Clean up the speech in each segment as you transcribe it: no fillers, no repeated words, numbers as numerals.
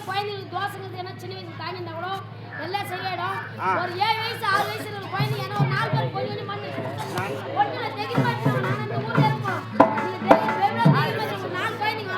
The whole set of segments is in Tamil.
குழந்தைங்களுக்கு தோசைங்கிறது ஏன்னா சின்ன வயசு தாங்கியிருந்தா கூட எல்லாம் சரியாயிடும். ஒரு 7 வயசு 6 வயசு இருக்கிற குழந்தை ஏன்னா ஒரு 4 பேர் கொஞ்சம் மண்ணு ஒண்ணு தெரிய மாட்டேன். நான் அந்த ஊர்ல இருக்கோம். நீங்க 4 குழந்தைங்க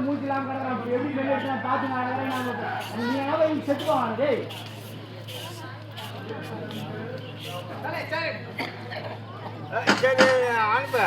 மூச்சிலாம் கிடக்குறான் எப்படி பார்த்து நீ என்ன செத்து போவான் டேய் சரி அனுப்ப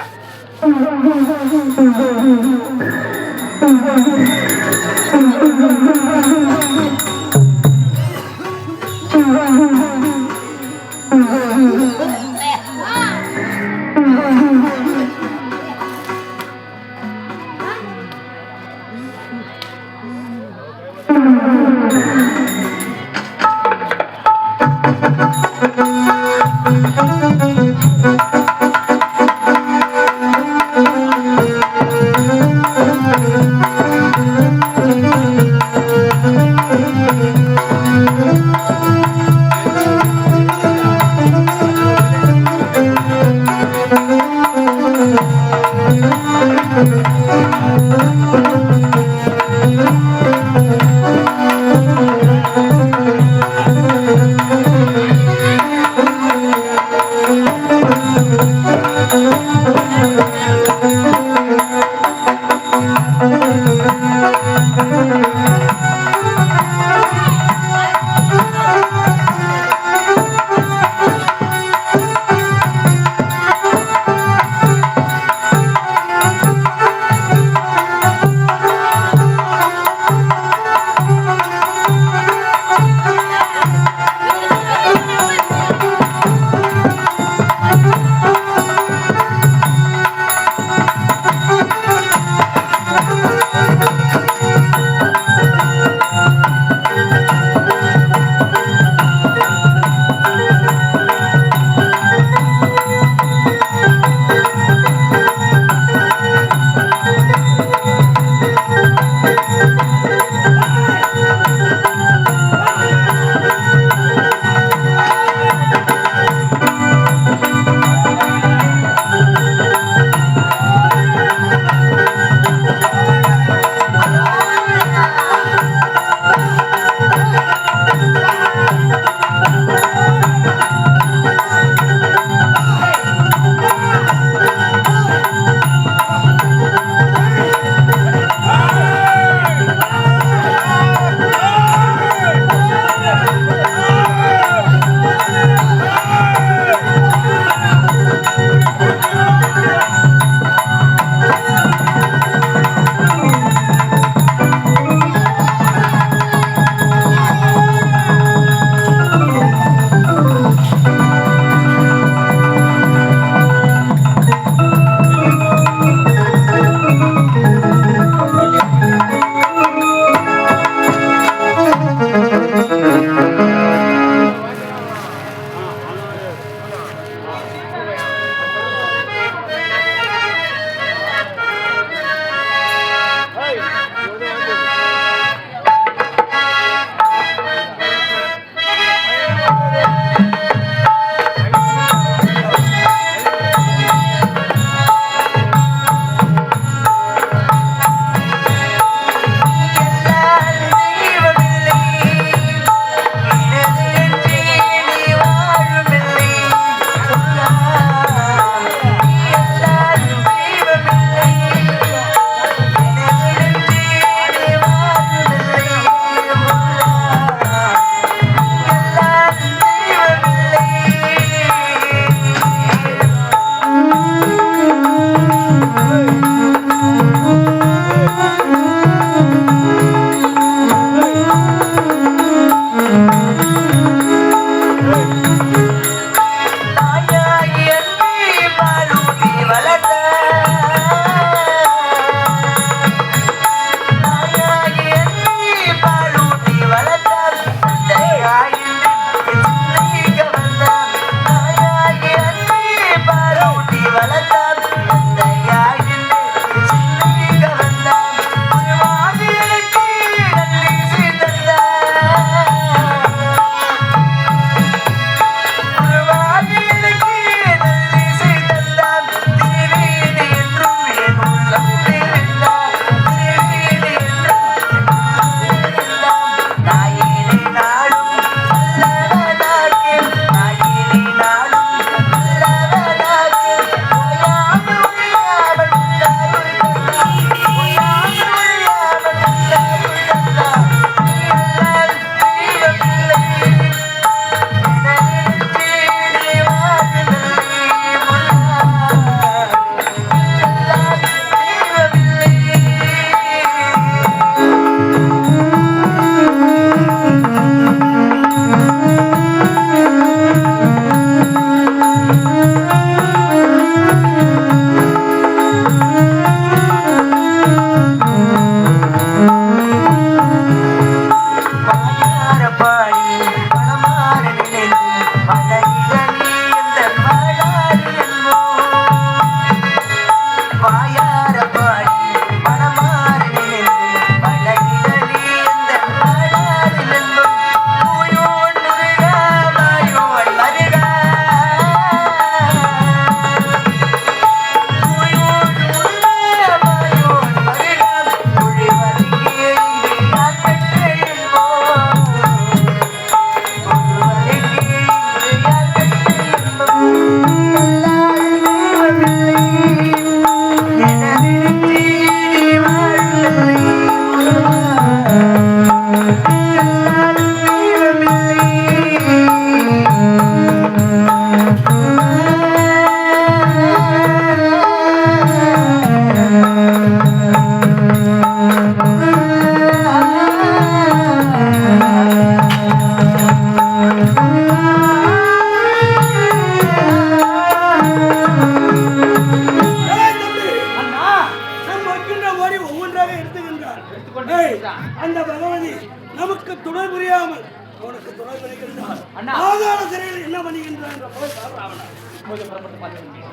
அந்த பகவதி நமக்கு துணை புரியாமல் உனக்கு துணை புரிகின்றார். அண்ணா. ஆதார சிறையில் என்ன பண்ணுகின்றான் என்ற போய் ராவணா கொஞ்சம் புறப்பட்டு பார்த்து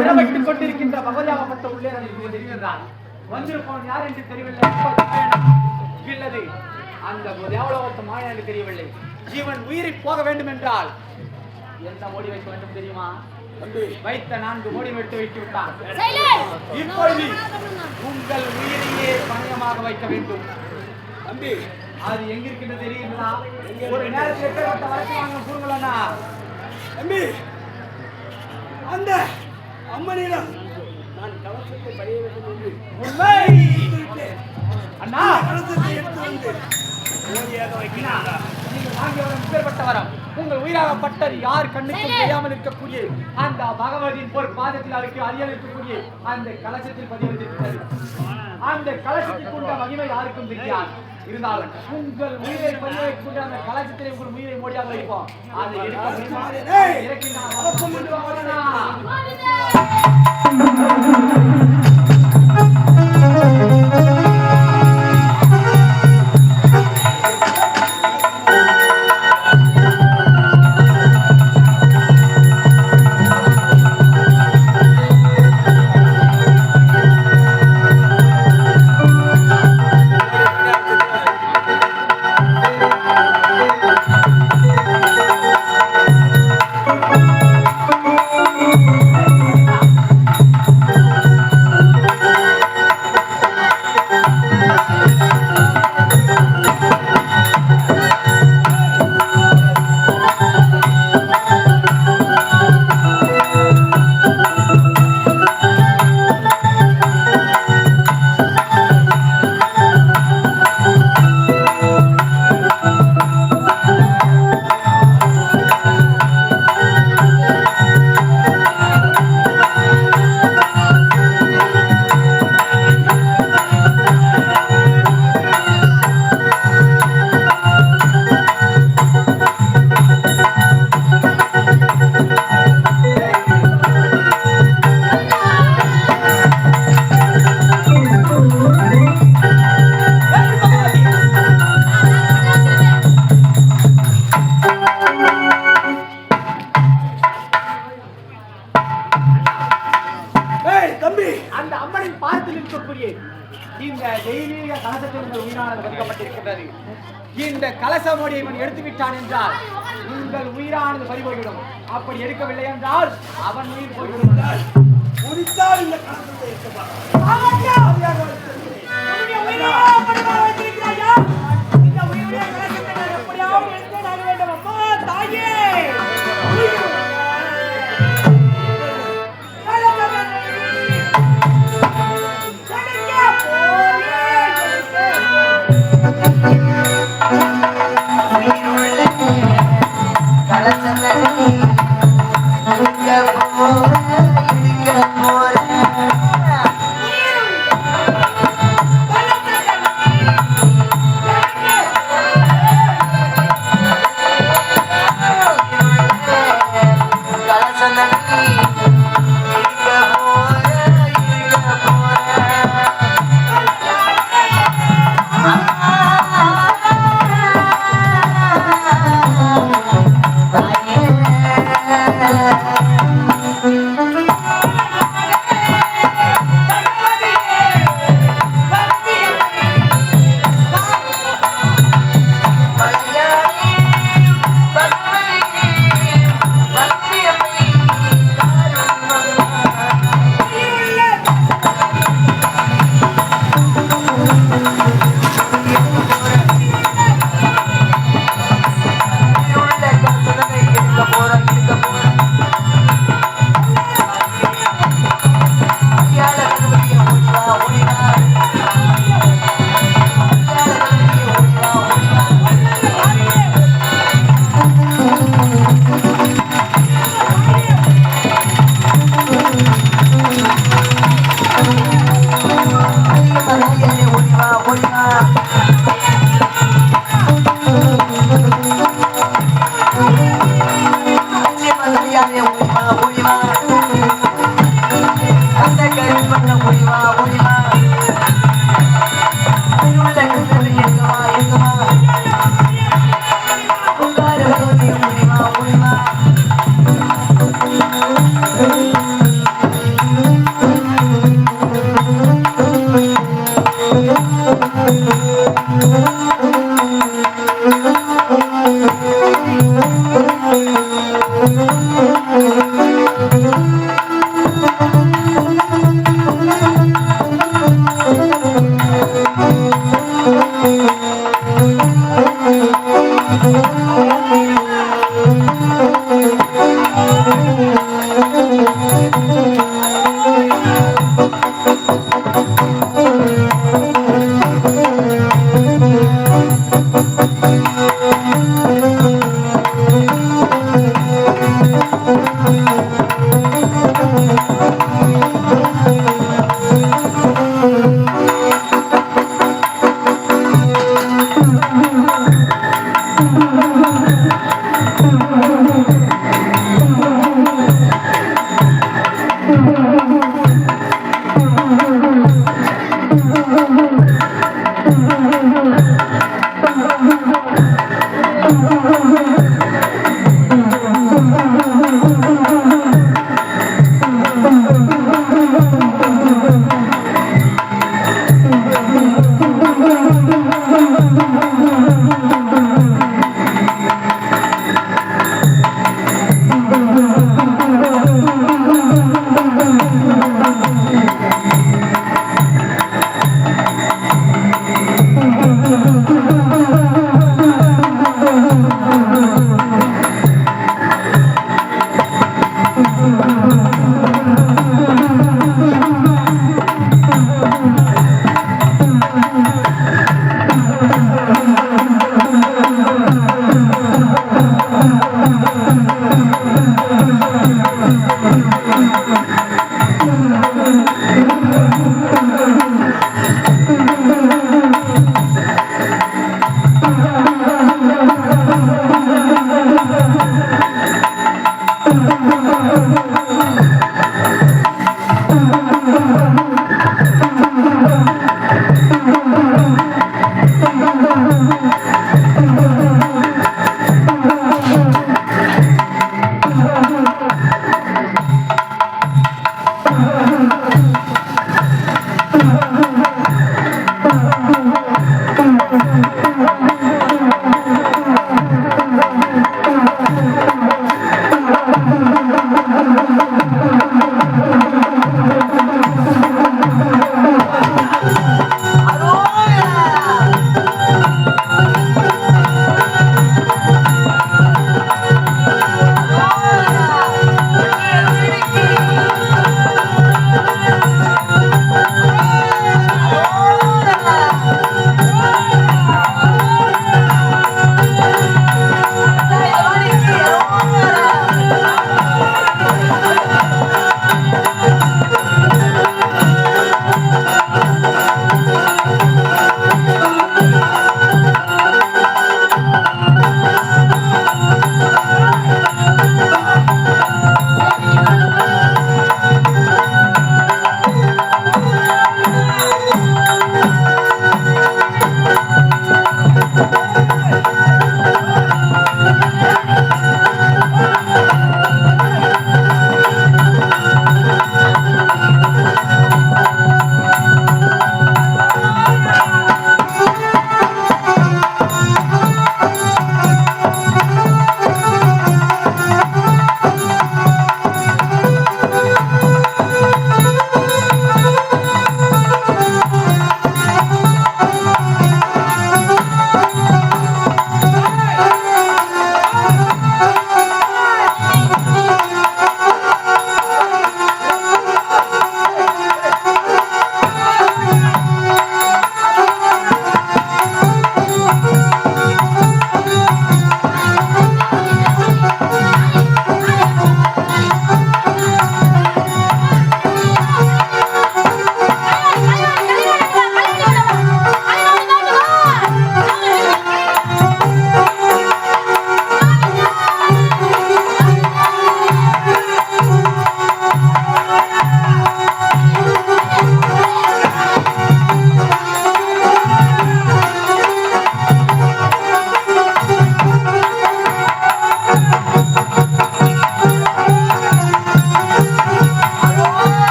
சிறப்பட்டுக் கொண்டிருக்கின்ற பகவதியாகப்பட்ட உள்ளே எனக்கு தெரிகின்றான். வந்திருப்பவன் யார் என்று தெரியவில்லை. இல்லது அந்த தேவலோகத்து மாயன் என்று தெரியவில்லை. ஜீவன் உயிரை போக வேண்டும் என்றால் எந்த மோடி வைக்க வேண்டும் தெரியுமா? வைத்த 4 மோடி விட்டு வைத்து விட்டான். இப்பொழுது உங்கள் உயிரையே பணயமாக வைக்க வேண்டும். தம்பி அது எங்க இருக்கின்றது தெரியுங்களா? ஒரு நேரத்தில் எப்பேற்பட்ட வழக்கு வாங்க கூறுங்களா? தம்பி அந்த அம்மனிடம் நான் கலசத்தை பணிய வேண்டும் என்று உண்மை அண்ணா கலசத்தை எடுத்து வந்து ஓடியாக வைக்கிறாங்க. நீங்கள் வாங்கிய வரம் எப்பேற்பட்ட வரம்? உங்கள் உயிராகப்பட்டது யார் கண்ணுக்கும் தெரியாமல் இருக்கக்கூடிய அந்த பகவதியின் ஒரு பாதத்தில் அவருக்கு அறியல் இருக்கக்கூடிய அந்த கலசத்தில் பதிவிட்டிருக்கிறது. அந்த கலசத்துக்கு உள்ள மகிமை யாருக்கும் தெரியாது. இருந்தாலும் உங்கள் உயிரை பதிவு வைக்கக்கூடிய அந்த கலசத்திலே உங்கள் உயிரை மோடியாக வைப்போம். அதை அந்த அம்மனின் பார்த்து நிற்கக்கூடிய இந்த தெய்வீக கலசத்தில் உங்கள் உயிரானது பதிக்கப்பட்டிருக்கின்றது. இந்த கலசமோடி இவன் எடுத்து விட்டான் என்றால் உங்கள் உயிரானது பறிபோய்விடும். அப்படி எடுக்கவில்லை என்றால் அவன் உயிர் போய்விடும். முடித்தால் இந்த கலசத்தை முடியாதே முடியுமா முடியுமா அந்த கருப்பண்ண முடியுமா முடியுமா உள்ள கருத்து எங்கமா எங்கமா உங்கார முடியுமா முடியுமா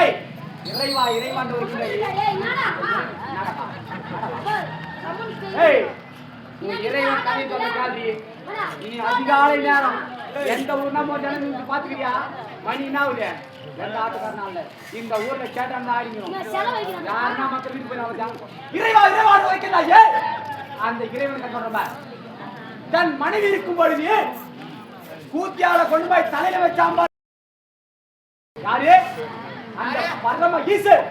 ஏய் இறைவா இறைவான்னு ஒரு கிளை. ஏய் என்னடா ஏய் நீ இறைவன் கதை சொல்ல காதி. நீ அதிகாலை நேரம் எந்த ஊர்னா போய் நீங்க பாத்துக்கிறியா? மணி என்ன ஆகுது? எந்த ஆட்டுக்காரனால இந்த ஊர்ல கேட்டான் ஆடிக்கிறோம். யாருன்னா மக்கள் வீட்டு போய் நான் இறைவா இறைவான்னு வைக்கிறாயே. அந்த இறைவன் சொல்றப்ப தன் மனைவி இருக்கும் பொழுது கூத்தியால கொண்டு போய் தலையில வச்சாம்பா. யாரு? அந்த பரம ஈசர்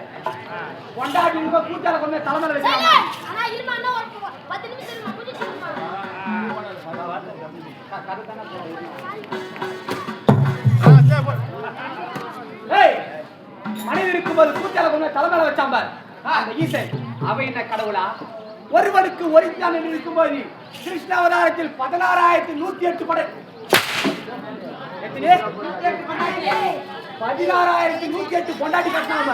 கொண்டாடி கூத்தியால கொண்டு போய் தலைமையில வச்சாங்க. ஆனா இருமான்னா ஒரு 10 நிமிஷம் இருமா கொஞ்சம் சொல்லுமா. ஏய் மனைவி இருக்கும்போது கூத்தியால கொண்டு போய் தலைமையில வச்சாம்பா. அந்த ஈசன் அவ என்ன கடவுளா? ஒருவனுக்கு ஒருத்தான் என்று இருக்கும்போது கிருஷ்ண அவதாரத்தில் 16,108 படை. எத்தனை? 16,108 கொண்டாடி கட்டினாங்க.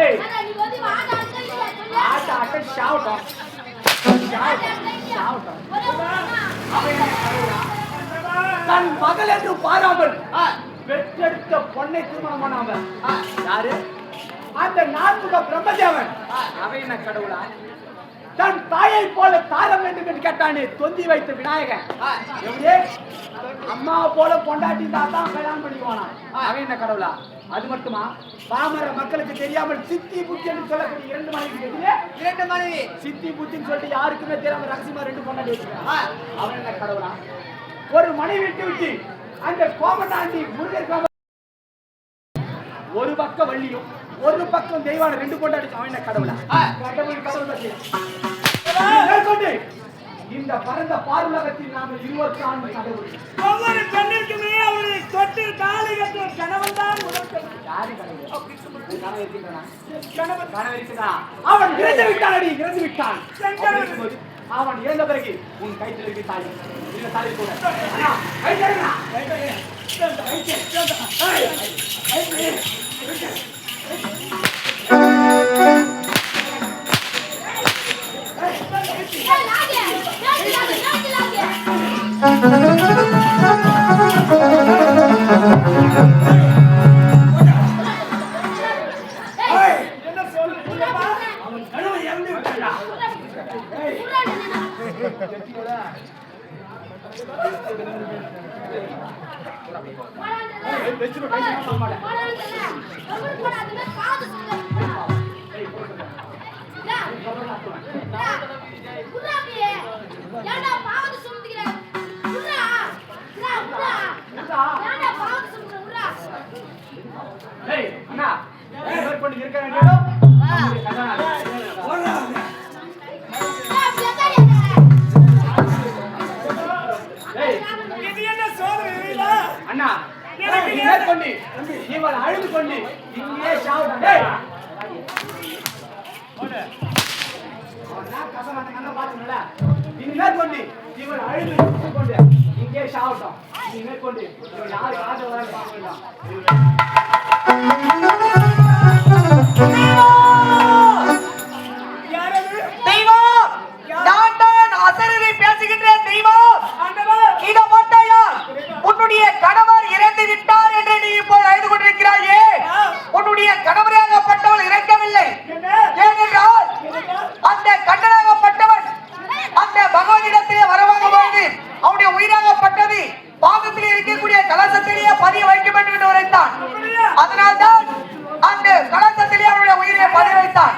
ஏய் ஆட்ட ஆட்ட ஷாவுட்டம் தன் மகள் என்று பாராமல் பெற்றெடுத்த பொண்ணை திருமணம் பண்ணாமல் யாரு? அந்த நான்முக பிரம்மதேவன். அவன் என்ன கடவுளா? தன் தாயை போல தார வேண்டும் என்று கேட்டானே தொந்தி வைத்த விநாயகன். எப்படி? அம்மா போல பொண்டாட்டி தான் கல்யாணம் பண்ணிக்குவானா? அவன் என்ன கடவுளா? அது மட்டுமா? பாமர மக்களுக்கு தெரியாமல் சித்தி புத்தி என்று சொல்லக்கூடிய 2 மனைவி சித்தி புத்தின்னு சொல்லிட்டு யாருக்குமே தெரியாம ரகசியமா 2 பொண்டாட்டி வச்சிருக்கான். அவன் என்ன கடவுளா? ஒரு மனைவி விட்டு அந்த கோமண்டாண்டி முருகர் கோம ஒரு பக்கம் வள்ளியும் ஒரு பக்கம் தெய்வான 2 கொண்டாடி. அவன் என்ன கடவுளா? கடவுள். இந்த பரந்த பாருலகத்தில் நாம 24 கடவுள். ஒவ்வொரு பெண்ணிற்குமே அவரை தொட்டு தாலி கட்டுற கணவன் தான் முதல். யாரு கடவுள்? கணவன் இருக்கிறான். அவன் இறந்து விட்டான். இறந்து விட்டான். அவன் இறந்த பிறகு உன் கைத்தில் இருக்கு தாலி. இந்த தாலி கூட கை தருகிறா. அவன் கணவன் இறந்து விட்டான். இருக்க வேண்டியதோ அண்ணா மேற்கொண்டு இவள் அழுது கொண்டு இங்கே மேற்கொண்டு இவள் அழுது கொண்டு இங்கே சாவட்டும். நீ மேற்கொண்டு யாரு ஆதரவாக உன்னுடைய கணவர் இறந்து விட்டார் என்று நீ இப்போது அறிந்து கொண்டிருக்கிறாயே, உன்னுடைய கணவராகப்பட்டவள் இறக்கவில்லை. ஏனென்றால் அந்த கண்ணனாகப்பட்டவன் அந்த பகவதிடத்திலே வரவாக போது அவனுடைய உயிராகப்பட்டது பாகத்திலே இருக்கக்கூடிய கலசத்திலேயே பதிய வைக்கும் என்று உரைத்தான். அதனால்தான் அந்த கலசத்திலே அவனுடைய உயிரை பதிய வைத்தான்.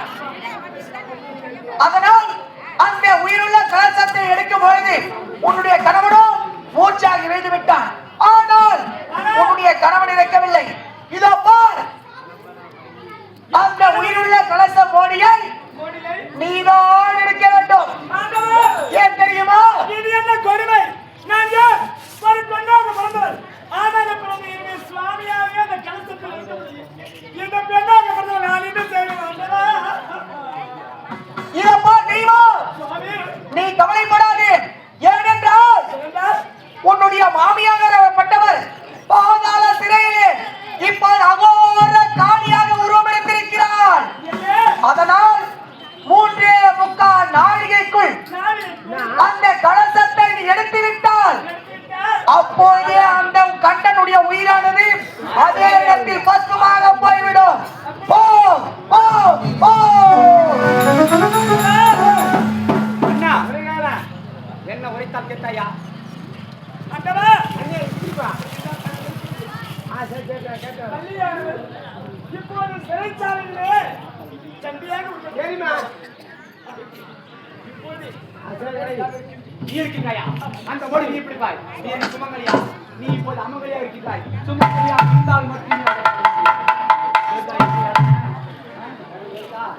அதனால் அந்த உயிருள்ள கலசத்தை எடுக்கும் பொழுது உன்னுடைய கணவனோ மூச்சாக இறைந்து விட்டான். ஆனால் உன்னுடைய கணவன் இறக்கவில்லை. இதோ பார், அந்த உயிருள்ள கலச மோடியை நீதான் இருக்க வேண்டும். ஏன் தெரியுமா? இது என்ன கொடுமை? நான் ஒரு பெண்ணாக பிறந்தவள். ஆனாக பிறந்த என்னுடைய சுவாமியாவே அந்த கலசத்தில் இருக்க முடியும். இந்த பெண்ணாக பிறந்தவள் நான் என்ன செய்வேன்? இதோ பார் தெய்வம், நீ கவலைப்படாதே. ஏனென்றால் உன்னுடைய மாமியாகப்பட்டவர் பாதாள சிறையிலே இப்போது அகோர காலியாக உருவம் எடுத்திருக்கிறார். அதனால் 3.25 பள்ளியானவர் இப்போது சிறைச்சாலையிலே சண்டியாக சரிம்மா இப்போது நீ இருக்கின்றாயா அந்த மொழி நீ இப்படி பாய் நீ எனக்கு சுமங்கலியா நீ இப்போது அமங்கலியா இருக்கின்றாய் சுமங்கலியா இருந்தால் மட்டுமே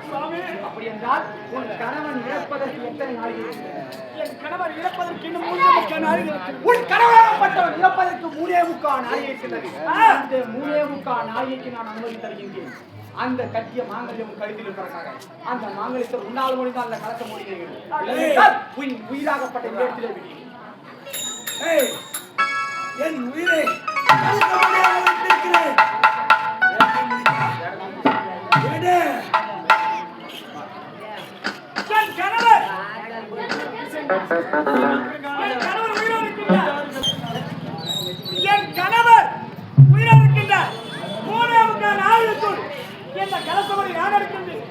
சுவாமி அப்படி என்றால் உன் கணவன் இறப்பதற்கு எத்தனை நாள் இருக்கிறது? என் கணவர் இறப்பதற்கு இன்னும் 3 நாள் இருக்கிறது. உன் கணவனாகப்பட்டவன் இறப்பதற்கு 3.25 நாள் இருக்கிறது. அந்த 3.25 நாளைக்கு நான் அனுமதி தருகின்றேன். அந்த கட்டிய மாங்கல்யம் கழுத்தில் இருப்பதற்காக அந்த மாங்கல்யத்தை உன்னால் முடிந்தால் அந்த கலக்க முடிகிறது. உன் உயிராகப்பட்ட இடத்திலே விடு. ஏய், என் உயிரை கலக்க முடியாமல் வைத்திருக்கிறேன். எடு. என் கணவர் உயிரோடு இருக்கின்றார். என் கணவர் உயிரோடு இருக்கின்றார். 3.25 நாளுக்குள் இந்த கலசமரை யார் எடுக்கின்றது?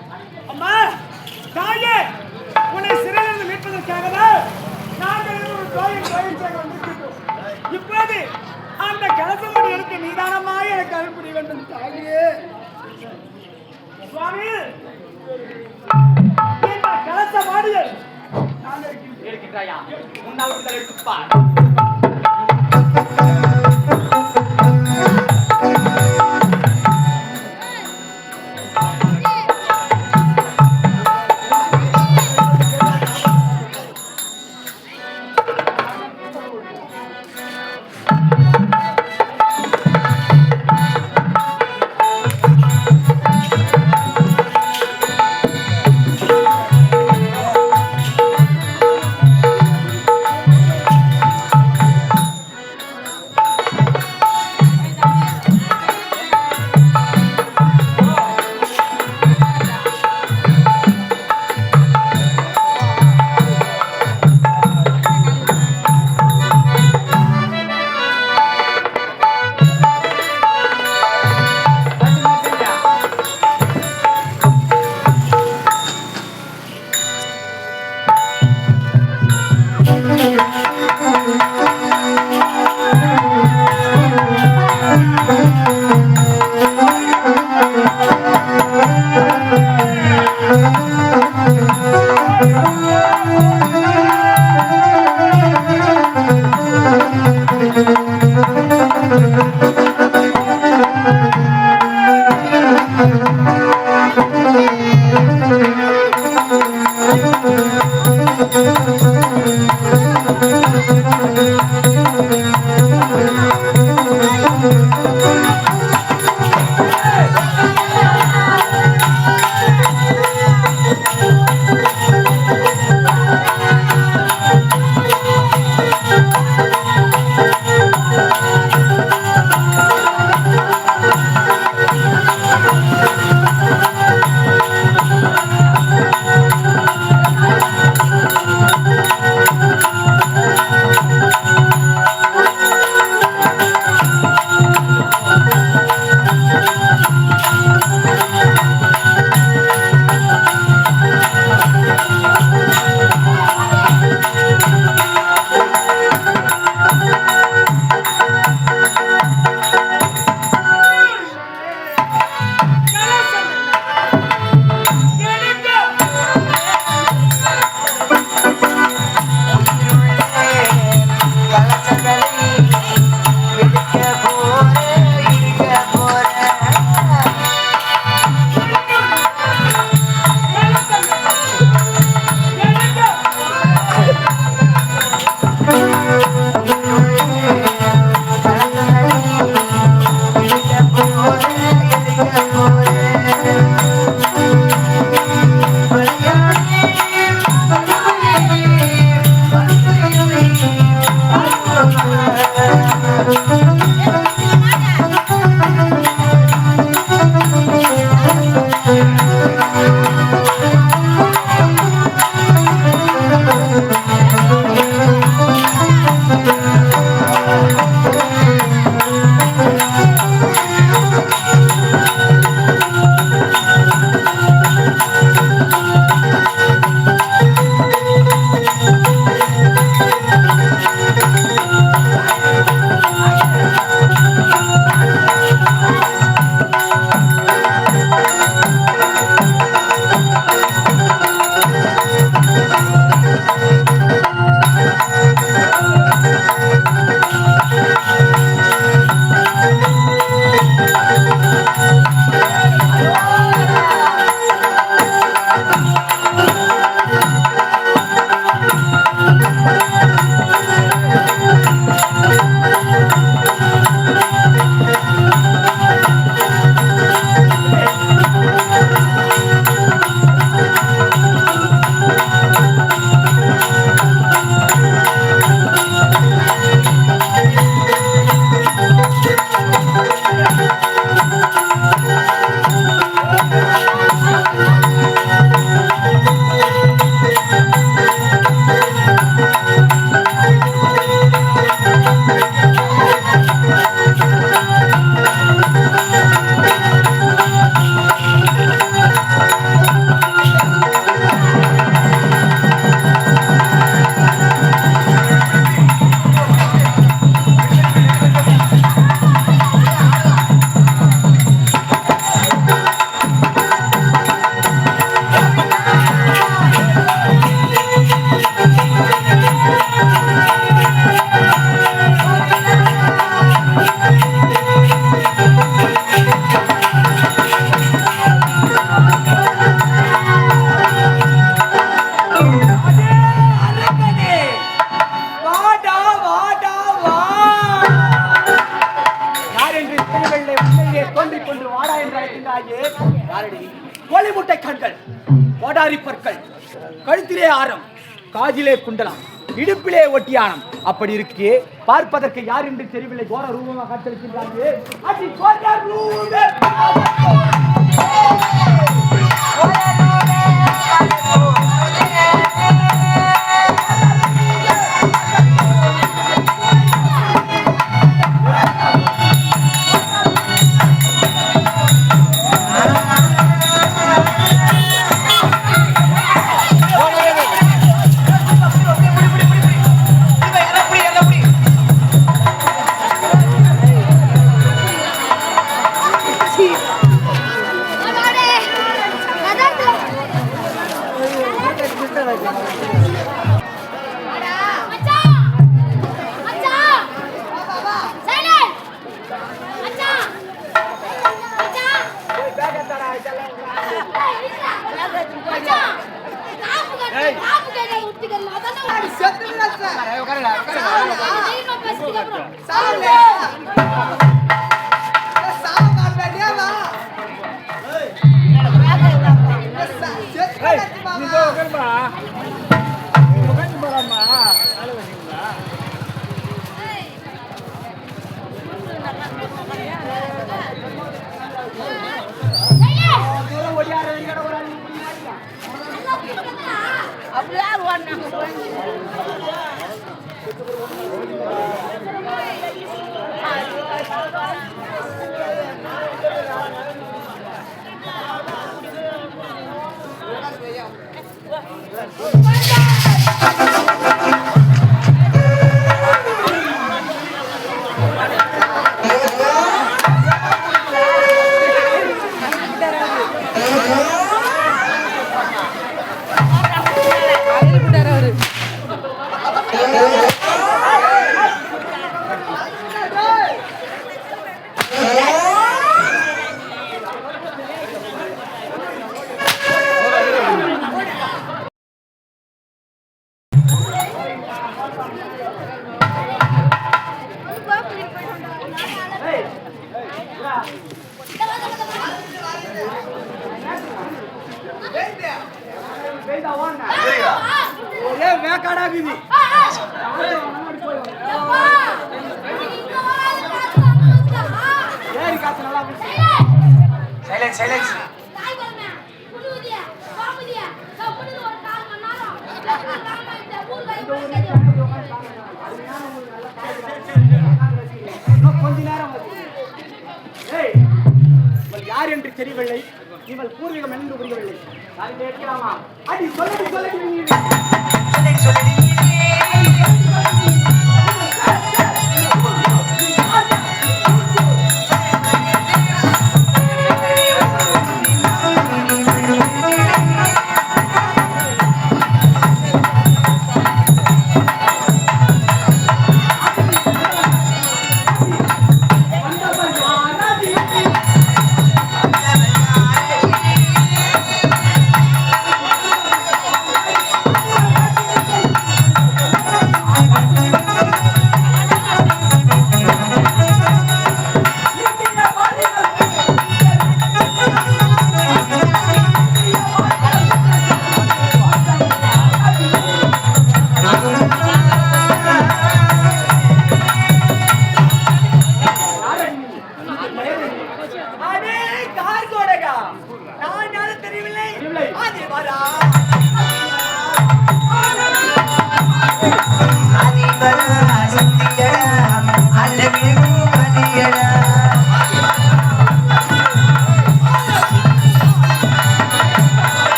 அம்மா தாயே, உன்னை சிறையிலிருந்து மீட்பதற்காகவே நாங்கள் ஒரு கோயில் செய்ய வந்திருக்கின்றோம். இப்போது அந்த கலசமரை எடுக்க நீதானமாக எனக்கு அருள் புரிய வேண்டும் தாயே. சுவாமி, இந்த கலச வாடிகள் நான் இருக்கின்றாயா உன்னால் உங்கள் எடுத்துப்பார். தோன்றிக் கொண்டு வாடா என்று அழைக்கின்றாயே யாரடி? கோழி முட்டை கண்கள், கோடாரி பற்கள், கழுத்திலே ஆரம், காதிலே குண்டலம், இடுப்பிலே ஒட்டியானம். அப்படி இருக்கே பார்ப்பதற்கு யார் என்று தெரியவில்லை. கோர ரூபமாக காட்சியளிக்கின்றாயே. அடி கோடார் ரூபே. யார் என்று தெரியவில்லை. நீங்கள் பூர்வீகம் என்று புரியவில்லை. நான் கேட்கலாமா? அடி சொல்லடி சொல்லடி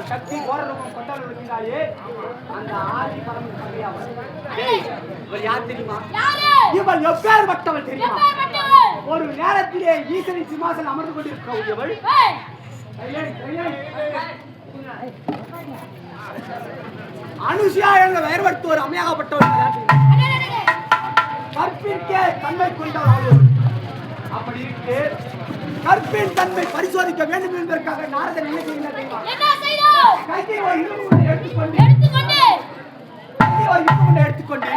சக்தி கோரரூபம் கொண்டாடி இருக்கிறாயே அந்த ஆதி பரம இவர் யார் தெரியுமா? இவள் எப்பேற்பட்டவள் தெரியுமா? ஒரு நேரத்திலே ஈசனை சிம்மாசனம் அமர்ந்து கொண்டிருக்க இவள் அனுஷியா என்ற வேறுபடுத்த ஒரு அம்மையாகப்பட்டவர் கற்பிற்கே தன்மை கொண்டவர். அப்படி இருக்கு கற்பின் தன்மை பரிசோதிக்க வேண்டும் என்பதற்காக நாரதன் என்ன செய்கிறார் தெரியுமா? கையை ஒரு இரும்பு குண்டை எடுத்துக்கொண்டு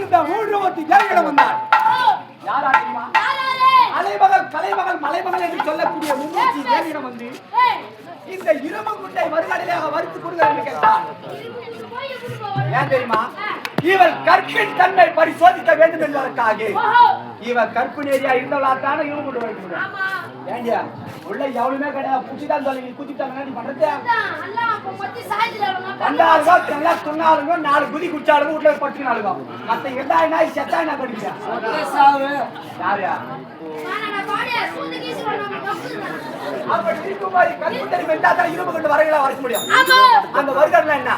இந்த மூன்றுவத்தி தேவியிடம் வந்தார். யாரா தெரியுமா? அலைமகள் கலைமகள் மலைமகள் என்று சொல்லக்கூடிய மும்மூர்த்தி தேவியிடம் வந்து இந்த இரும்பு குண்டை மறுகடலையாக வறுத்து கொடுங்கள் என்று கேட்டார். ஏன் தெரியுமா? இவள் கற்பின் தன்மை பரிசோதிக்க வேண்டும் என்பதற்காக. இவள் கற்பினேரியா இருந்தவளாத்தான இரும்பு குண்டை வைக்க முடியும். ஏங்க உள்ள எவ்வளவுமே கிடையாது. புடிச்சுதான் சொல்லி குதிட்டாங்க நீ பண்றது வந்தாலுங்க நல்லா சொன்னாலுங்க 4 குதி குடிச்சாலுங்க வீட்டுல படுத்துனாலுங்க மத்த எல்லா என்ன செத்தா என்ன படிச்சா யாரு அப்படி இருக்கும்போது கல்புத்தறி மெண்டாதான் இரும்பு கொண்டு வரைகளை வரைக்க முடியும். அந்த வருகடல என்ன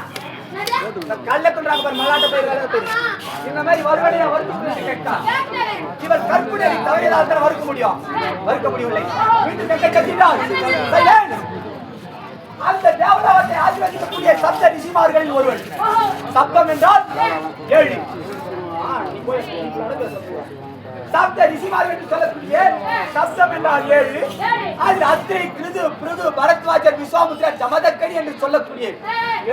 கல்ல கொண்டாங்க பாரு மல்லாட்ட போய் வேலை இந்த மாதிரி வருகடையா வறுத்து கேட்டா இவர் கற்புடை தவறியதால் தான் வறுக்க முடியவில்லை. வீட்டு கட்டிட்டார். அந்த தேவதாவத்தை ஆசீர்வதிக்கக்கூடிய சப்த ரிஷிமார்களில் ஒருவன். சப்தம் என்றால் 7. சப்த ரிஷிமார்கள் என்று சொல்லக்கூடிய சப்தம் என்றால் 7. அது அத்திரை கிருது பிருது பரத்வாஜர் விஸ்வாமுத்ரா ஜமதக்கணி என்று சொல்லக்கூடிய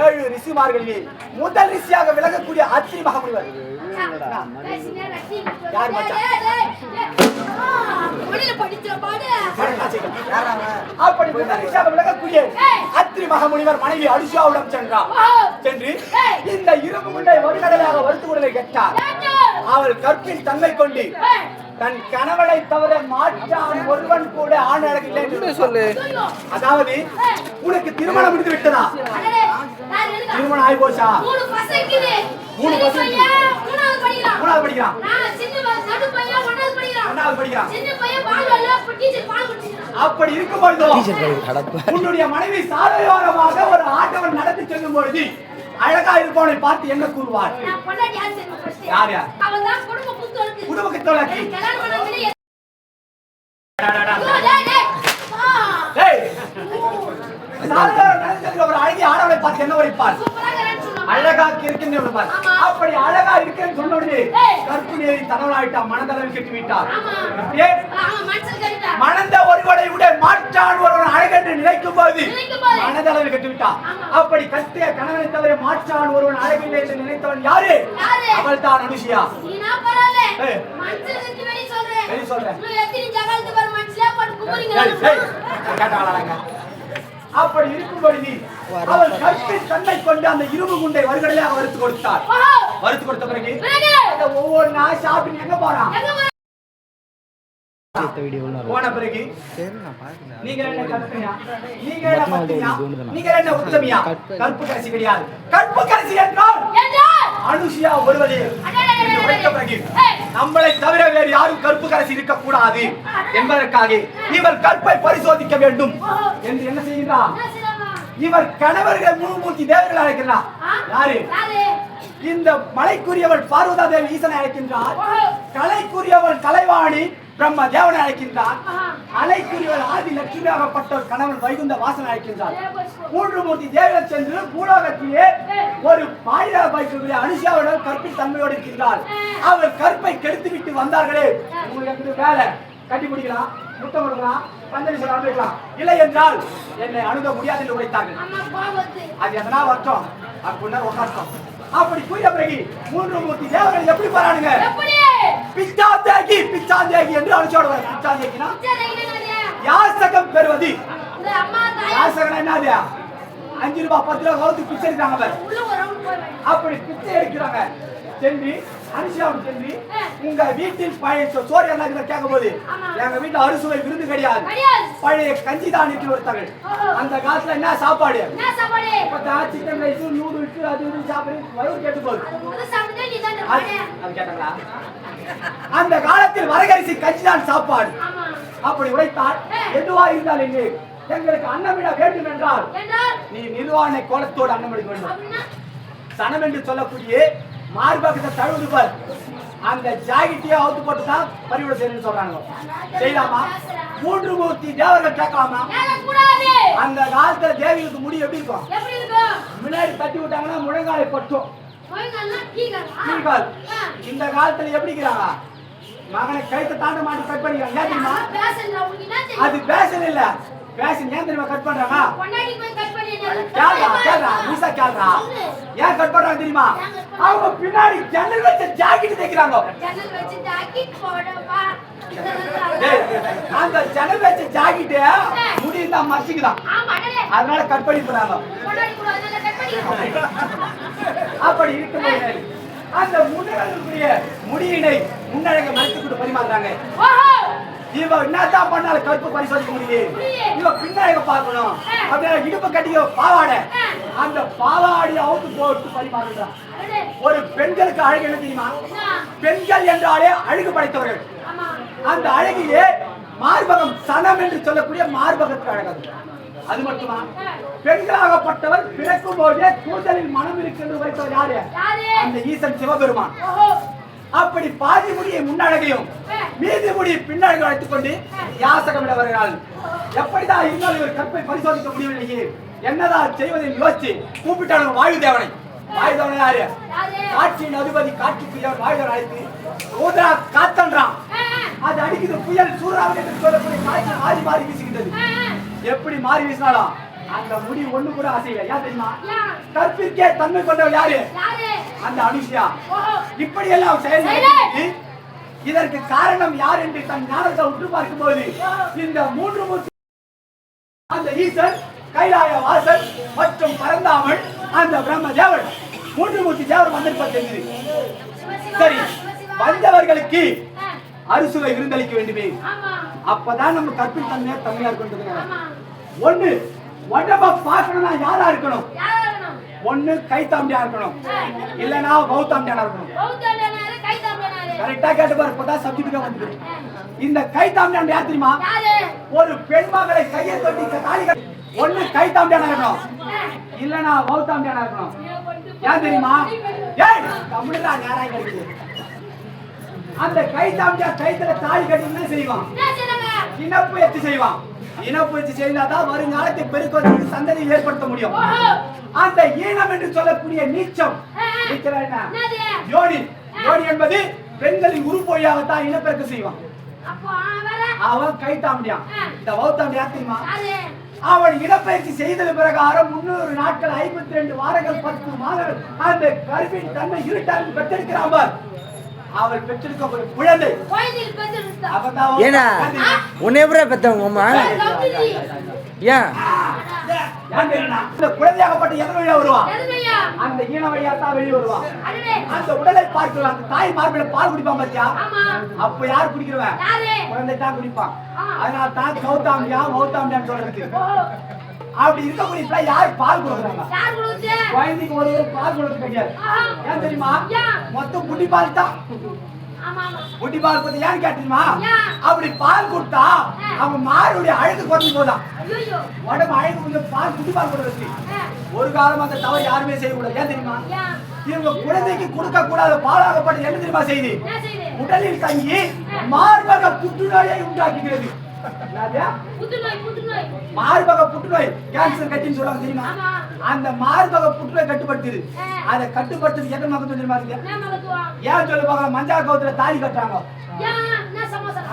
7 ரிஷிமார்களிலே முதல் ரிஷியாக விளங்கக்கூடிய அத்திரி மகாமுனிவர். யார் மச்சான்? அப்படி முதல் ரிஷியாக விளங்கக்கூடிய அத்திரி மகாமுனிவர் மனைவி அனுஷாவிடம் சென்று இந்த இரும்பு குண்டை வருகடலாக வறுத்து கொடுலை கேட்டார். அவள் கற்பின் தன்மை கொண்டு தன் கணவனை தவிர மாற்றான் ஒருவன் கூட ஆண் அழகில்லை என்று சொல்லு. அதாவது உனக்கு திருமணம் முடிந்து விட்டதா? திருமணம் ஆகி போச்சா? 3 பசங்க 3வது படிக்கிறான். அப்படி இருக்கும் பொழுது உன்னுடைய மனைவி சாலையோரமாக ஒரு ஆட்டவன் நடத்தி செல்லும் பொழுது அழகா இருப்பவனை பார்த்து என்ன கூறுவார்? யார் யார்? குடும்ப தோழி. ஒரு அழகிய ஆடவனை பார்த்து என்ன உரைப்பார்? அழகா இருக்கின்ற. அப்படி அழகா இருக்கேன்னு சொன்ன உடனே கற்புனேரி தனவனாயிட்டா மனதளவில் கட்டி விட்டார். மணந்த ஒருவனை விட மாற்றான் ஒருவன் அழகென்று நினைக்கும் போது மனதளவில் கட்டி விட்டார். அப்படி கட்டிய கணவனை தவிர மாற்றான் ஒருவன் அழகில்லை என்று நினைத்தவன் யாரு? அவள் தான் அனுஷியா. அப்படி இருக்கும்பொழுது அவள் கற்பின் தன்மை கொண்டு அந்த இரும்பு குண்டை வருகடலையாக வறுத்து கொடுத்தார். வறுத்து கொடுத்த பிறகு ஒவ்வொரு நாள் சாப்பிட்டு எங்க போறான்? போன பிறகு நீங்க என்ன கற்பியா? நீங்க என்ன பத்தியா? நீங்க என்ன உத்தமியா? கற்பு கரிசி கிடையாது. கற்பு கரிசி என்றால் அனுஷியா ஒருவரே. நம்மளை தவிர வேறு யாரும் கற்பு கரிசி இருக்க கூடாது என்பதற்காக இவர் கற்பை பரிசோதிக்க வேண்டும் என்று என்ன செய்கிறார்? இவர் கணவர்கள் முழுமூர்த்தி தேவர்கள் அழைக்கிறார். யாரு? இந்த மலைக்குரியவள் பார்வதா தேவி ஈசனை அழைக்கின்றார். கலைக்குரியவள் கலைவாணி பிரம்ம தேவனை அழைக்கின்றார். அலைக்குரியவள் ஆதி லட்சுமியாகப்பட்ட கணவன் வைகுந்த வாசனை அழைக்கின்றார். 3 மூர்த்தி தேவர்கள் சென்று பூலோகத்திலே ஒரு பாயிரா பைக்குரிய அனுஷாவுடன் கற்பின் தன்மையோடு இருக்கின்றார். அவர் கற்பை கெடுத்து விட்டு வந்தார்களே, உங்களுக்கு வேலை கட்டி முடிக்கலாம், முத்தம் கொடுக்கலாம், பந்தலி சொல்ல அனுப்பிக்கலாம், இல்லை என்றால் என்னை அணுக முடியாது என்று உரைத்தார்கள். அது எதனா வருத்தம் அப்படின்னா உட்கார்த்தோம். அப்படி கூறிய பிறகு 3 மூர்த்தி தேவர்கள் எப்படி போறானுங்க? பிச்சாந்தேகி பிச்சாந்தேகி என்று அனுஷோட பிச்சாந்தேகினா யாசகம் பெறுவது. யாசகம் என்னது? 5 ரூபாய் 10 ரூபாய் கவுத்து பிச்சை எடுக்கிறாங்க. அப்படி பிச்சை எடுக்கிறாங்க. சென்று அனுஷாவும் சென்று உங்க வீட்டில் பழைய சோறு என்ன கேட்கும் போது எங்க வீட்டுல அறுசுவை விருந்து கிடையாது, பழைய கஞ்சி தான் ஒருத்தர்கள். அந்த காலத்துல என்ன சாப்பாடு? சிக்கன் ரைஸ் நூடுல்ஸ் அது இது சாப்பிடு வயிறு கேட்டு போகுது. அது கேட்டாங்களா? அந்த காலத்தில் வரகரிசி கஞ்சி தான் சாப்பாடு. அப்படி உரைத்தால் எதுவா இருந்தால் இல்லை, எங்களுக்கு அன்னமிட வேண்டும் என்றால் நீ நிர்வாண கோலத்தோடு அன்னம் எடுக்க வேண்டும். சனம் என்று சொல்லக்கூடிய மார்பகத்தை தழுவுது பார், அந்த ஜாக்கெட்டையே அவுத்து போட்டு தான் பறிவிட செய்யணும்னு சொல்றாங்க. செய்யலாமா? 3 மூர்த்தி தேவர்கள் கேட்கலாமா? கூடாது. அந்த காலத்துல தேவிகளுக்கு முடி எப்படி இருக்கும்? எப்படி இருக்கும்? முன்னாடி தட்டி விட்டாங்கன்னா முழங்காலை பட்டும். முழங்கால்னா கீகால். கீழ்கால். இந்த காலத்துல எப்படி இருக்கிறாங்க? மகனை கைத்தை தாண்ட மாட்டி கட் பண்ணிக்கிறாங்க. ஏன் தெரியுமா? பேஷன்ல உங்களுக்கு என்ன தெரியும்? அது பேஷன் இல்ல. பேஷன் ஏன் தெரியுமா கட் பண்றாங்க? பொண்டாட்டி போய் கட் பண்ணி கேள்றா முழுசா கேள்றா. ஏன் கட் பண்றாங்க தெரியுமா? அவங்க பின்னாடி ஜன்னல் வச்ச ஜாக்கெட் தைக்கிறாங்க. ஜன்னல் வச்சு ஜாக்கெட் போடவா? அந்த ஜன்னல் வச்ச ஜாக்கெட் முடி தான் மசிக்குதான். ஆமாடே. அதனால கட் பண்ணி போறாங்க. பொண்டாட்டி கூட அதனால கட் பண்ணி. அப்படி இருக்கும்போது அந்த முன்னழகுடைய முடியினை முன்னழகை மறைத்துக்கிட்டு பரிமாறுறாங்க. ஓஹோ. இவ என்னதான் பண்ணாலும் கருப்பு பரிசோதிக்க முடியும். இவ பின்னழக பார்க்கணும். அப்படியே இடுப்பு கட்டிக்க பாவாடை. அந்த பாவாடியை அவுத்து போட்டு பரிமாறுறான். ஒரு பெண்களுக்கு அழகு என்ன தெரியுமா? பெண்கள் என்றாலே அழகு படைத்தவர்கள். அந்த அழகிலே மார்பகம் சனம் என்று சொல்லக்கூடிய மார்பகத்துக்கு அழகு. அது மட்டுமா? பெண்களாகப்பட்டவர் பிறக்கும் போதே கூந்தலில் மனம் இருக்கிறது வைத்தவர் யாரு? அந்த ஈசன் சிவபெருமான். அப்படி பாதி முடியை முன்னழகையும் மீதி முடியை பின்னழகை அழைத்துக் கொண்டு யாசகமிட வருகிறாள். எப்படிதான் இருந்தாலும் இவர் கற்பை பரிசோதிக்க முடியவில்லையே, என்னதான் செய்வதை யோசிச்சு கூப்பிட்டாங்க வாயு தேவனை. வாயு தேவனை யாரு? காட்சியின் அதிபதி. காட்சிக்கு வாயுதேவன் அழைத்து ஊதரா காத்தன்றான். அது அடிக்குது புயல் சூறாவளி என்று சொல்லக்கூடிய காட்சி மாறி மாறி வீசுகின்றது. எப்படி மாறி வீசினாலும் அந்த முடி ஒண்ணு கூட அசையல. ஏன் தெரியுமா? கற்பிற்கே தன்மை கொண்டவர் யாரு? அந்த அனுஷியா. இப்படி எல்லாம் செயல்படுத்தி இதற்கு காரணம் யார் என்று தன் ஞானத்தை உற்று பார்க்கும் போது இந்த 3 மூர்த்தி, அந்த ஈசன், கைலாய வாசன் மற்றும் பரந்தாமன், அந்த பிரம்ம தேவன், 3 மூர்த்தி தேவர் வந்திருப்பது தெரியுது. சரி, வந்தவர்களுக்கு அறுசுவை விருந்தளிக்க வேண்டுமே. அப்பதான் நம்ம கற்பின் தன்மையா தன்மையா இருக்கணும். ஒண்ணு உடம்ப பார்க்கணும்னா யாரா இருக்கணும்? ஒண்ணு கைத்தாண்டியா இருக்கணும், இல்லனா பௌத்தாண்டியா இருக்கணும். கரெக்டா கேட்டு பாரு. இப்பதான் சப்ஜெக்ட்டுக்கு வந்து இந்த கைத்தாண்டியான் யார் தெரியுமா? ஒரு பெண் மகளை கையை தொட்டி தாலி கட்டி ஒண்ணு கைத்தாண்டியானா இருக்கணும், இல்லனா பௌத்தாண்டியானா இருக்கணும். ஏன் தெரியுமா? ஏய் தமிழ்தான் நேராக கிடைக்குது. அந்த கைத்தாண்டியா கைத்துல தாலி கட்டி என்ன செய்வான்? இனப்பு எச்சு செய்வான். இனப்பு வச்சு செய்தாதான் வருங்காலத்தை பெருக்குவதற்கு சந்ததி ஏற்படுத்த முடியும். அந்த ஈனம் என்று சொல்லக்கூடிய நீச்சம் யோனி. யோனி என்பது பெண்களின் உருப்பொழியாகத்தான் இனப்பெருக்க செய்வான். அவன் கைத்தாண்டியான். இந்த பௌத்தாண்டியா தெரியுமா? அவன் இடப்பயிற்சி செய்தது பிரகாரம் 300 நாட்கள் 52 வாரங்கள் 10 மாதங்கள் அந்த கருவின் தன்மை இருட்டால் பெற்றெடுக்கிறான். அவள் பெற்றெடுக்க குழந்தை ஏனா உன்னை எப்பரா பெத்தவங்க அம்மா? ஏன் இந்த குழந்தையாகப்பட்ட எதன் வழியா வருவான்? அந்த ஈன வழியா தான் வெளியே வருவான். அந்த உடலை பார்க்கலாம். அந்த தாய் மார்பில பால் குடிப்பான் பாத்தியா? அப்ப யார் குடிக்கிறவன்? குழந்தை தான் குடிப்பான். அதனால தான் கௌதாம்பியா மௌத்தாம்பியான்னு சொல்றது. அப்படி இருக்கக்கூடிய யார் பால் கொடுக்குறாங்க? குழந்தைக்கு ஒரு பால் கொடுக்க கிடையாது. ஏன் தெரியுமா? மொத்தம் குட்டி பால் தான். குட்டி பால் பத்தி ஏன் கேட்டீங்களா? அப்படி பால் கொடுத்தா அவங்க மாருடைய அழகு குறைஞ்சு போதான். உடம்பு அழகு கொஞ்சம் பால் குட்டி பால் கொடுத்து ஒரு காலம் அந்த தவறு யாருமே செய்யக்கூடாது. ஏன் தெரியுமா? இவங்க குழந்தைக்கு கொடுக்க கூடாத பாலாகப்பட்ட என்ன தெரியுமா செய்தி? உடலில் தங்கி மார்பக புற்றுநோயை உண்டாக்குகிறது. மார்பக புற்றுநோய் கேன்சர் கட்டின்னு சொல்லுவாங்க தெரியுமா? அந்த மார்பக புற்றுநோய் கட்டுப்படுத்துது. அதை கட்டுப்படுத்துறது எத்தனை மக்கள் தெரியுமா? ஏன் சொல்ல பாக்கலாம்? மஞ்சா கவுத்துல தாலி கட்டுறாங்க.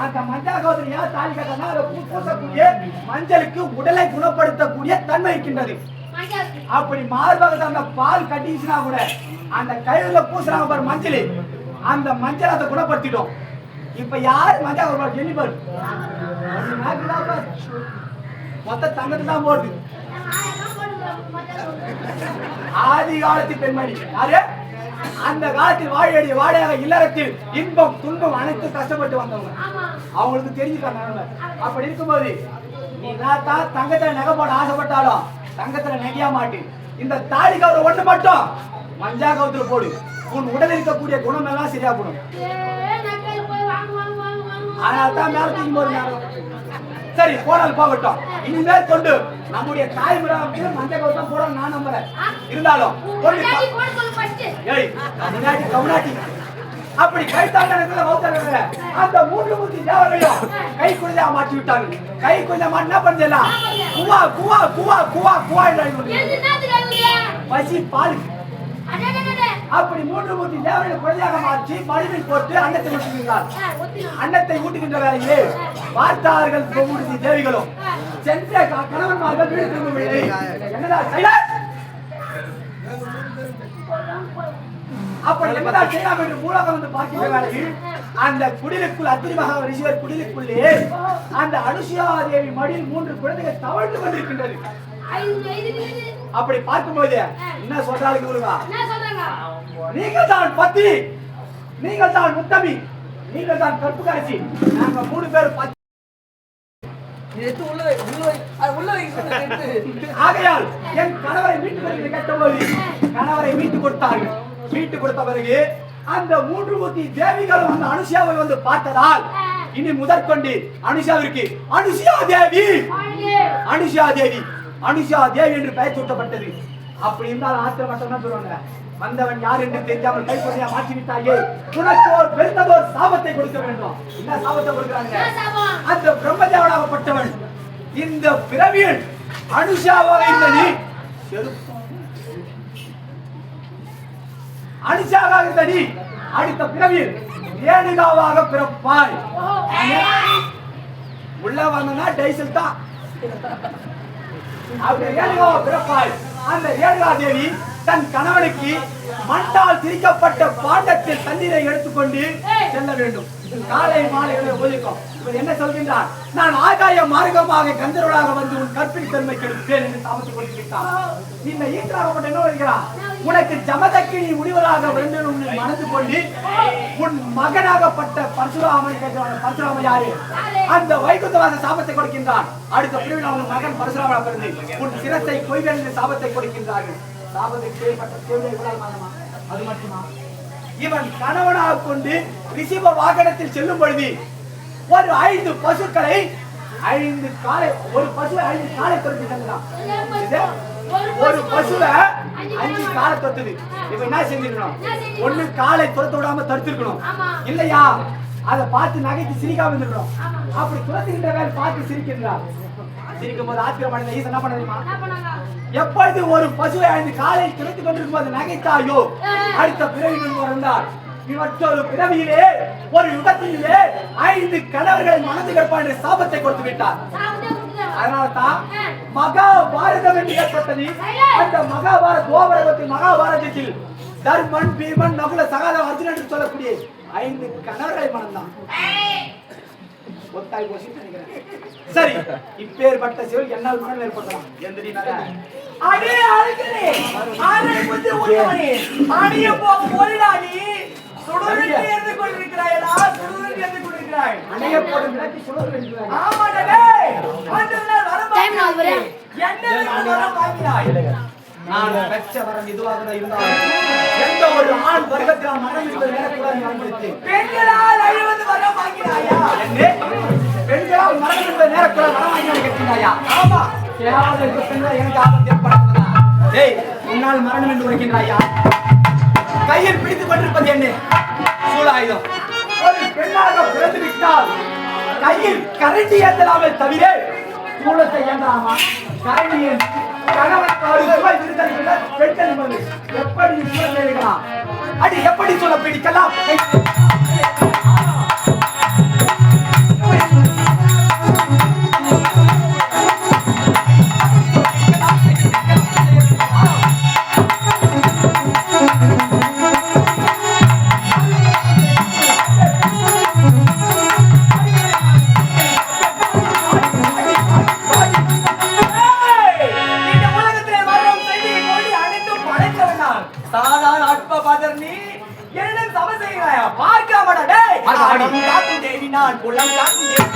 அந்த மஞ்சா கவுத்துல ஏன் தாலி கட்டுறாங்கன்னா அதை பூசக்கூடிய மஞ்சளுக்கு உடலை குணப்படுத்தக்கூடிய தன்மை இருக்கின்றது. அப்படி மார்பகத்தை அந்த பால் கட்டிச்சுனா கூட அந்த கையில பூசுறாங்க பாரு மஞ்சள், அந்த மஞ்சள் அதை குணப்படுத்திடும். இப்ப யாரு மஞ்சா ஒரு எண்ணி பாரு, மொத்த தங்கத்து தான் போடுது. ஆதி காலத்து பெண்மணி யாரு? அந்த காலத்தில் வாழையடி வாழையாக இல்லறத்தில் இன்பம் துன்பம் அனைத்து கஷ்டப்பட்டு வந்தவங்க. அவங்களுக்கு தெரிஞ்சுக்காங்க. அப்படி இருக்கும்போது நீ தான் தங்கத்துல நகை போட ஆசைப்பட்டாலும் தங்கத்துல நகையா மாட்டு. இந்த தாலி கவுர ஒண்ணு மட்டும் மஞ்சா கவுத்துல போடு. உன் உடலில் இருக்கக்கூடிய குணம் எல்லாம் சரியா போடும். அதனால்தான் மேல தூக்கி போது நேரம். சரி போனால் போகட்டும். இனிமேல் கொண்டு நம்முடைய தாய் முறை மஞ்சள் கவுத்தம் போட நான் நம்புறேன். இருந்தாலும் முன்னாடி கவுனாட்டி அப்படி கைத்தாண்டனத்துல மௌத்தாங்க அந்த மூன்று மூர்த்தி தேவரையும் கை குழந்தையா மாற்றி விட்டாங்க. கை குழந்தை மாட்டி என்ன பண்ணலாம்? குவா குவா குவா குவா குவா பசி பால். அப்படி மூன்று மூர்த்தி தேவரை குழந்தையாக மாற்றி மடிவில் போட்டு அன்னத்தை ஊட்டுகின்றார். அன்னத்தை ஊட்டுகின்ற வேலையிலே பார்த்தார்கள் மூர்த்தி தேவிகளும் சென்ற கணவன்மார்கள் வீடு திரும்பவில்லை. என்னடா அப்படி என்னதான் செய்யலாம் என்று மூலகம் வந்து பார்க்கின்ற வேளையில் அந்த குடிலுக்குள் அத்திரி மகா ரிஷிவர் குடிலுக்குள்ளே அந்த அனுசுயா தேவி மடியில் மூன்று குழந்தைகள் தவழ்ந்து கொண்டிருக்கின்றது. அப்படி பார்க்கும்போது என்ன சொல்றாங்க இவருங்க? நீங்கள் தான் பத்தி, நீங்கள் தான் முத்தமி, நீங்கள் தான் கற்புக்கரசி, நாங்க மூணு பேரும் பத்தி. ஆகையால் என் கணவரை மீட்டு கேட்டபோது கணவரை மீட்டு கொடுத்தார்கள். மீட்டு கொடுத்த பிறகு அந்த மூன்று மூர்த்தி தேவிகளும் அந்த அனுஷியாவை வந்து பார்த்ததால் இனி முதற்கொண்டு அனுஷாவிற்கு அனுஷியா தேவி, அனுஷியா தேவி, அனுஷியா தேவி என்று பெயர் சூட்டப்பட்டது. அப்படி இருந்தால் ஆத்திரம் மட்டும் தான் சொல்லுவாங்க, வந்தவன் யார் என்று தெரியாமல் கை குழந்தையா மாற்றி விட்டாயே, உனக்கு ஒரு பெருந்ததோர் சாபத்தை கொடுக்க வேண்டும். என்ன சாபத்தை கொடுக்கிறாங்க? அந்த பிரம்மதேவனாகப்பட்டவன் இந்த பிறவியில் அனுஷாவாக இருந்த நீ அனுஷாவாக இருந்த நீ அடுத்த பிறவியில் ரேணுகாவாக பிறப்பாய். உள்ள வந்தனா டைசல் தான். அப்படி ரேணுகாவாக பிறப்பாய். அந்த ரேணுகா தேவி தன் கணவனுக்கு மண்டால் திரிக்கப்பட்ட பாண்டத்தில் தண்ணீரை எடுத்துக்கொண்டு செல்ல வேண்டும். காலை மாலைகளை ஒதுக்கும். இவர் என்ன சொல்கின்றார்? நான் ஆகாய மார்க்கமாக கந்தர்வனாக வந்து உன் கற்பிணி தன்மை கெடுப்பேன் என்று சாபத்தை கொடுத்துவிட்டான். இந்த ஈஸ்வராகப்பட்ட என்ன வருகிறான்? உனக்கு ஜமதக்கினி முடிவராக வேண்டும் உன்னை மனது கொண்டு உன் மகனாகப்பட்ட பரசுராமன் கேட்கிறான். பரசுராமன் யாரு? அந்த வைகுந்தவாச சாபத்தை கொடுக்கின்றான். அடுத்த பிரிவில் அவன் மகன் பரசுராமனா பிறந்து உன் சிரத்தை கொய்வேன் என்று சாபத்தை கொடுக்கின்றார்கள். சாபத்தை செய்யப்பட்ட தேவை அது மட்டுமா? இவன் கணவனாக கொண்டு ரிஷிப வாகனத்தில் செல்லும் பொழுது ஒரு 5 பசுக்களை 5 காலை, ஒரு பசுவை 5 காலை தொட்டு சென்றான். ஒரு பசுவை 5 காலை தொட்டுது. இவன் என்ன செஞ்சிருக்கணும்? ஒண்ணு காலை துரத்த விடாம தடுத்திருக்கணும், இல்லையா அதை பார்த்து நகைக்கு சிரிக்காம இருந்திருக்கணும். அப்படி துரத்துகின்ற வேலை பார்த்து சிரிக்கின்றார். சிரிக்கும் போது ஆத்திரம் அடைந்த ஈசன் என்ன பண்ண தெரியுமா? எப்பொழுது ஒரு பசுவை 5 காலை துரத்துக் கொண்டிருக்கும் போது நகைத்தாயோ அடுத்த பிறவிகள் வந்தார். இவற்றொரு பிறவியிலே ஒரு யுகத்திலே 5 கணவர்களை மனது கற்பான் என்று சாபத்தை கொடுத்து விட்டார். அதனால்தான் மகாபாரதம் என்று ஏற்பட்டது. அந்த மகாபாரதத்தில் தர்மன், பீமன், நகுல, சகாதேவன், அர்ஜுனன் என்று சொல்லக்கூடிய 5 கணவர்களை மனம்தான். ஒத்தாய் போச்சு நினைக்கிறேன். சரி, இப்பேற்பட்ட சிவல் என்னால் மனம் ஏற்படுத்தலாம். அடே அழகே, ஆனை புத்தி உள்ளவனே, அணிய போகும் ஒளிடாடி சுடரில் இருந்து கொண்டிருக்கிறாயடா, சுடரில் இருந்து கொண்டிருக்கிறாய். அணைய போடும் விளக்கி சுடரில் இருக்கிறாய். ஆமாடே, அந்தனால் வரமாட்டாய். என்ன வரம் வாங்கினாய்? நான் பெற்ற வரம் இதுவாக இருந்தாலும் எந்த ஒரு ஆண் வர்க்கத்தில் மனம் என்பது நேரக்கூடாது அனுமதித்தேன். பெண்களால் 50 வரம் வாங்கினாயா? பெண்களால் மனம் என்பது நேரக்கூடாது வரம் வாங்கி கேட்கிறாயா? ஆமா. கேவல பெண்கள் எனக்கு ஆபத்து ஏற்படுத்துறா. டேய், உன்னால் மரணம் என்று உரைக்கின்றாயா? கையில் பிடித்துக் கொண்டிருப்பது என்ன? சூலாயுதம். ஒரு பெண்ணாக பிறந்து விட்டால் கையில் கரண்டி ஏற்றலாமே தவிர சூலத்தை ஏந்தலாமா? கரண்டியில் எப்படி அடி எப்படி சொல்ல பிடிக்கலாம்? சாதாரண அற்ப பாதர் நீ என்ன சம செய்கிறாயா? பார்க்காமடா டேய். காக்கும் தேவி நான் குலம் காக்கும் தேவி.